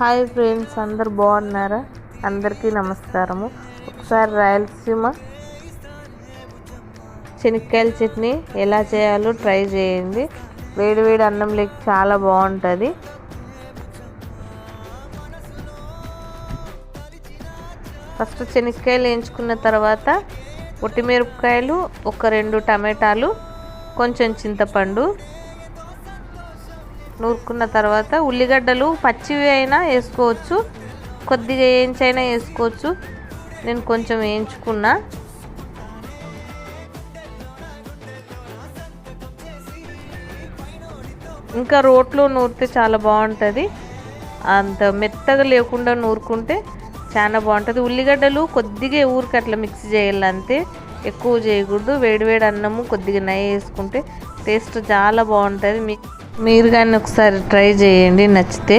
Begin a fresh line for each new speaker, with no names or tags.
Hi friends, అందరు బాగున్నారా? అందరికీ నమస్కారము. ఒకసారి రాయలసీమ శనక్కాయల చట్నీ ఎలా చేయాలో ట్రై చేయండి. వేడి వేడి అన్నంలోకి చాలా బాగుంటుంది. ఫస్ట్ శనక్కాయలు వేయించుకున్న తర్వాత ఒట్టిమిరపకాయలు, ఒక 2 టమాటాలు, కొంచెం చింతపండు నూరుకున్న తర్వాత ఉల్లిగడ్డలు పచ్చివి అయినా వేసుకోవచ్చు, కొద్దిగా వేయించైనా వేసుకోవచ్చు. నేను కొంచెం వేయించుకున్నా. ఇంకా రోట్లో నూరితే చాలా బాగుంటుంది. అంత మెత్తగా లేకుండా నూరుకుంటే చాలా బాగుంటుంది. ఉల్లిగడ్డలు కొద్దిగా ఊరికి అట్లా మిక్స్ చేయాలి, అంతే, ఎక్కువ చేయకూడదు. వేడివేడి అన్నము కొద్దిగా నెయ్యి వేసుకుంటే టేస్ట్ చాలా బాగుంటుంది. మీరు కానీ ఒకసారి ట్రై చేయండి, నచ్చితే.